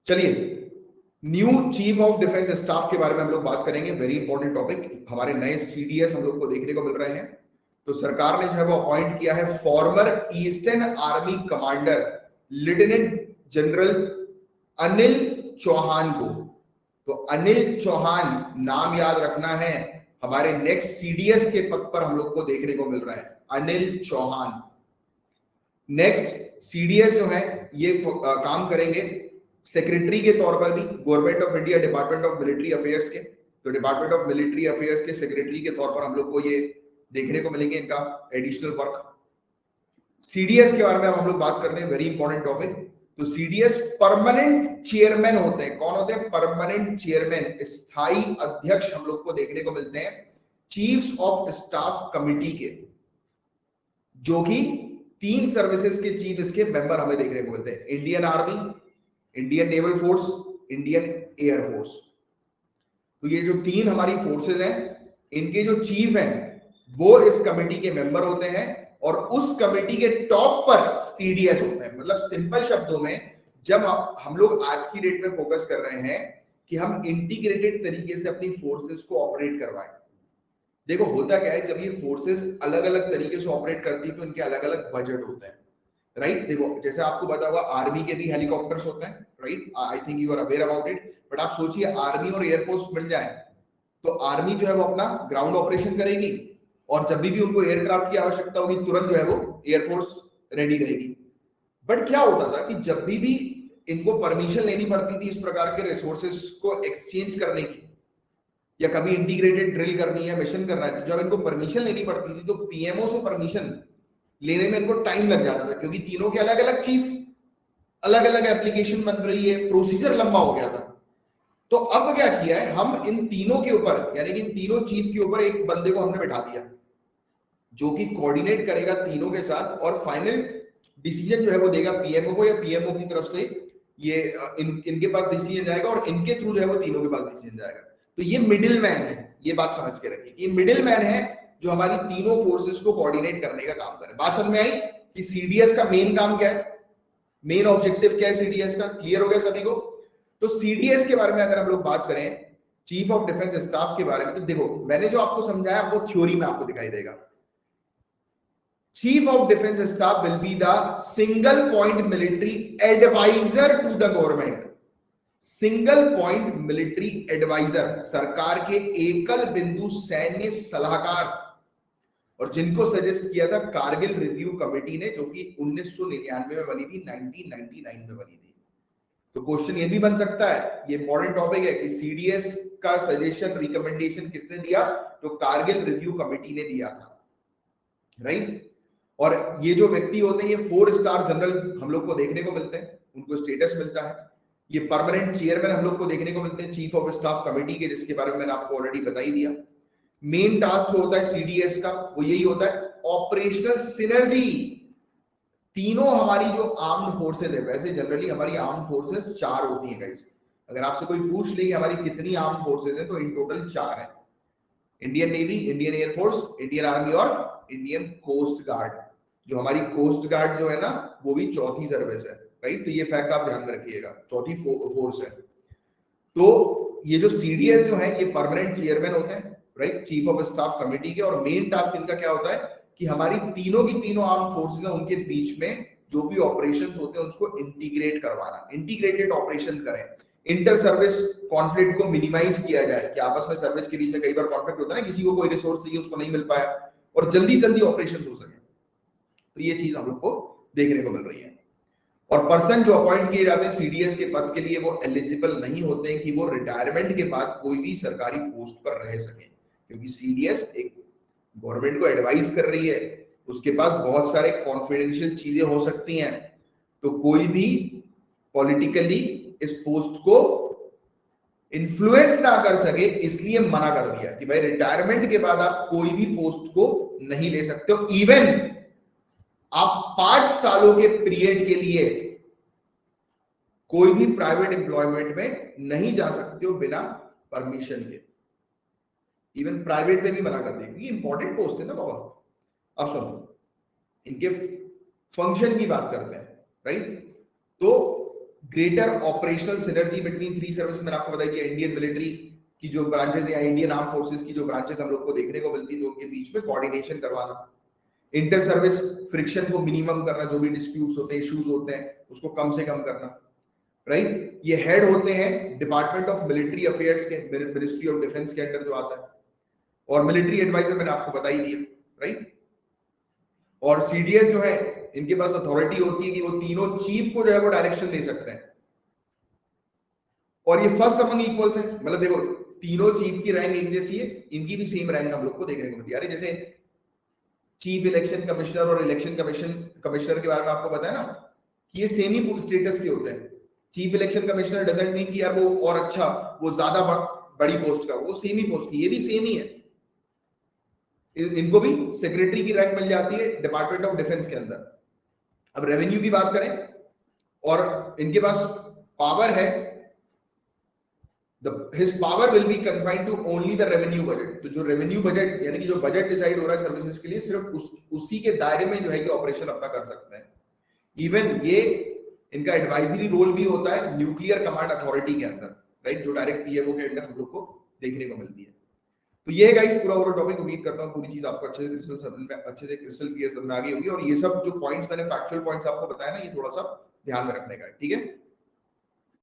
चलिए, new chief of defence staff के बारे में हम लोग बात करेंगे। Very important topic. हमारे नए सीडीएस हम लोग को देखने को मिल रहे हैं। तो सरकार ने जो है वो अपॉइंट किया है former eastern army commander lieutenant general Anil Chauhan को। तो अनिल चौहान नाम याद रखना है, हमारे नेक्स्ट सीडीएस के पद पर हम लोग को देखने को मिल रहा है अनिल चौहान। नेक्स्ट सीडीएस जो है ये काम करेंगे सेक्रेटरी के तौर पर भी government of India department of military affairs के। तो डिपार्टमेंट ऑफ मिलिट्री अफेयर्स के सेक्रेटरी के तौर पर हम लोग को ये देखने को मिलेंगे इनका एडिशनल वर्क। सीडीएस के बारे में अब हम लोग बात करते हैं, वेरी इंपॉर्टेंट टॉपिक। तो सीडीएस परमानेंट चेयरमैन होते हैं। कौन होते हैं? परमानेंट चेयरमैन, स्थायी अध्यक्ष हम लोग को देखने को मिलते हैं चीफ्स ऑफ स्टाफ कमिटी के, जो कि 3 सर्विसेज के चीफ इसके मेंबर हमें देखने को मिलते हैं, Indian army, Indian naval force, Indian air force. तो ये जो 3 हमारी फोर्सेज हैं, इनके जो चीफ हैं वो इस कमेटी के मेंबर होते हैं और उस कमेटी के टॉप पर सीडीएस होता है। मतलब सिंपल शब्दों में, जब हम लोग आज की डेट में फोकस कर रहे हैं कि हम इंटीग्रेटेड तरीके से अपनी फोर्सेस को ऑपरेट करवाएं। देखो होता क्या है, जब ये फोर्सेस अलग अलग तरीके से ऑपरेट करती है तो इनके अलग अलग बजट होते हैं, राइट। देखो जैसे आपको पता होगा आर्मी के भी हेलीकॉप्टर्स होते हैं, right. I think you are aware about it. But आप सोचिए आर्मी और एयरफोर्स मिल जाए तो आर्मी जो है वो अपना ग्राउंड ऑपरेशन करेगी और जब भी उनको एयरक्राफ्ट की आवश्यकता होगी तुरंत जो है वो एयरफोर्स रेडी रहेगी। बट क्या होता था कि जब भी इनको परमिशन लेनी पड़ती थी इस प्रकार के रिसोर्सेस को एक्सचेंज करने की, या कभी इंटीग्रेटेड ड्रिल करनी है, मिशन करना है, तो जब इनको परमिशन लेनी पड़ती थी तो पीएमओ से परमिशन लेने में इनको टाइम लग जाता था, क्योंकि तीनों के अलग अलग चीफ, अलग अलग एप्लीकेशन बन रही है, प्रोसीजर लंबा हो गया था। तो अब क्या किया है, हम इन तीनों के ऊपर, यानी कि इन तीनों चीफ के ऊपर एक बंदे को हमने बैठा दिया जो कि कोऑर्डिनेट करेगा तीनों के साथ और फाइनल डिसीजन जो है वो देगा पीएमओ को, या पीएमओ की तरफ से ये इनके पास डिसीजन जाएगा और इनके थ्रू जो है वो तीनों के पास डिसीजन जाएगा। तो ये मिडिल मैन है, ये बात समझ के रखिए, ये मिडिल मैन है जो हमारी तीनों फोर्सेस को कोऑर्डिनेट करने का काम करे। बात समझ में आई कि सीडीएस का मेन काम क्या है, मेन ऑब्जेक्टिव क्या है सीडीएस का? क्लियर हो गया सभी को? तो सीडीएस के बारे में अगर हम लोग बात करें, चीफ ऑफ डिफेंस स्टाफ के बारे में, तो देखो मैंने जो आपको समझाया वो थ्योरी में आपको दिखाई देगा। Chief of Defense Staff will be the single point military advisor to the government. Single point military adviser, सरकार के एकल बिंदु सैन्य सलाहकार, और जिनको सजेस्ट किया था कारगिल रिव्यू कमेटी ने, जो कि 1999 में बनी थी, 1999 में बनी थी। तो क्वेश्चन ये भी बन सकता है, ये इंपॉर्टेंट टॉपिक है, कि सीडीएस का सजेशन रिकमेंडेशन किसने दिया? तो कारगिल रिव्यू कमेटी ने दिया था, राइट। और ये जो व्यक्ति होते हैं ये 4 स्टार जनरल हम लोग को देखने को मिलते हैं, उनको स्टेटस मिलता है। ये परमानेंट चेयरमैन हम लोग को देखने को मिलते हैं चीफ ऑफ स्टाफ कमेटी के, जिसके बारे में मैंने आपको ऑलरेडी बता ही दिया। मेन टास्क जो होता है सीडीएस का वो यही होता है, ऑपरेशनल सिनर्जी। तीनों हमारी जो आर्म्ड फोर्सेज है, वैसे जनरली हमारी आर्म्ड फोर्सेज 4 होती हैं गाइस। अगर आपसे कोई पूछ ले कि हमारी कितनी आर्म्ड फोर्सेज है, तो इन टोटल 4 है। Indian navy, Indian air force, Indian army और इंडियन कोस्ट गार्ड। जो हमारी कोस्ट गार्ड जो है ना, वो भी चौथी सर्विस है, राइट। तो ये फैक्ट आप ध्यान में रखिएगा, चौथी फोर्स है। तो ये जो सीडीएस जो है ये परमानेंट चेयरमैन होते हैं, right, chief of staff committee के। और मेन टास्क इनका क्या होता है कि हमारी तीनों की तीनों आर्म फोर्सेस है उनके बीच में जो भी ऑपरेशंस होते हैं उसको इंटीग्रेट करवाना, इंटीग्रेटेड ऑपरेशन करें, इंटर सर्विस कॉन्फ्लिक्ट को मिनिमाइज किया जाए, कि आपस में सर्विस के बीच में कई बार कॉन्फ्लिक्ट होता है ना, किसी को कोई रिसोर्स चाहिए उसको नहीं मिल पाया, और जल्दी जल्दी ऑपरेशन हो सके। तो ये चीज हम लोग को देखने को मिल रही है। और पर्सन जो अपॉइंट किए जाते हैं सीडीएस के पद के लिए, वो एलिजिबल नहीं होते हैं कि वो रिटायरमेंट के बाद कोई भी सरकारी पोस्ट पर रह सके, क्योंकि सीडीएस एक गवर्नमेंट को एडवाइस कर रही है, उसके पास बहुत सारे कॉन्फिडेंशियल चीजें हो सकती हैं, तो कोई भी पॉलिटिकली इस पोस्ट को इन्फ्लुएंस ना कर सके, इसलिए मना कर दिया कि भाई रिटायरमेंट के बाद आप कोई भी पोस्ट को नहीं ले सकते हो। इवन आप 5 सालों के पीरियड के लिए कोई भी प्राइवेट एम्प्लॉयमेंट में नहीं जा सकते हो बिना परमिशन के। इवन प्राइवेट में भी मना कर देंगे, इंपॉर्टेंट पोस्ट है ना बाबा। अब सुनो, इनके फंक्शन की बात करते हैं, राइट। तो greater operational synergy between 3 service, मैंने आपको बताई थी इंडियन मिलिट्री की जो ब्रांचेस या इंडियन आर्म फोर्सेस की जो ब्रांचेस हम लोग को देखने को मिलती है, तो उनके बीच में कोऑर्डिनेशन करवाना, इंटर सर्विस फ्रिक्शन को मिनिमम करना, जो भी डिस्प्यूट्स होते हैं, इश्यूज होते हैं, उसको कम से कम करना, राइट। ये हेड होते हैं डिपार्टमेंट ऑफ मिलिट्री अफेयर्स के, मिनिस्ट्री ऑफ डिफेंस के अंडर जो आता है, और मिलिट्री एडवाइजर मैंने आपको बता ही दिया, राइट। और सीडीएस जो है, इनके पास अथॉरिटी होती है कि वो तीनों चीफ को जो है वो डायरेक्शन दे सकते हैं, और ये फर्स्ट अमंग इक्वल्स है, मतलब देखो तीनों चीफ की रैंक एक जैसी है, इनकी भी सेम रैंक हम लोग को देखने को मिलती है। जैसे चीफ इलेक्शन कमिश्नर और इलेक्शन कमिश्नर के बारे में आपको पता है ना कि ये सेम ही स्टेटस के होते हैं। Chief election commissioner doesn't mean कि यार वो और अच्छा, वो ज्यादा बड़ी पोस्ट का, वो सेम ही पोस्ट की, ये भी सेम ही है। इनको भी सेक्रेटरी की रैंक मिल जाती है डिपार्टमेंट ऑफ डिफेंस के अंदर। अब रेवेन्यू की बात करें, और इनके पास पावर है, his power will be confined to only the revenue budget। तो जो रेवेन्यू बजट यानी कि जो बजट डिसाइड हो रहा है सर्विसेज के लिए, सिर्फ उसी के दायरे में जो है कि ऑपरेशन अपना कर सकते हैं। इवन ये इनका एडवाइजरी रोल भी होता है न्यूक्लियर कमांड अथॉरिटी के अंदर, राइट, जो डायरेक्ट पीएमओ के अंदर हम लोग को देखने को मिलती है। तो ये है गाइस पूरा ओवरऑल टॉपिक। उम्मीद करता हूँ पूरी चीज आपको अच्छे से क्रिस्टल क्लियर समझ में आ गई होगी, और ये सब जो पॉइंट्स मैंने फैक्चुअल पॉइंट्स आपको बताया ना, ये थोड़ा सा ध्यान में रखने का है, ठीक है।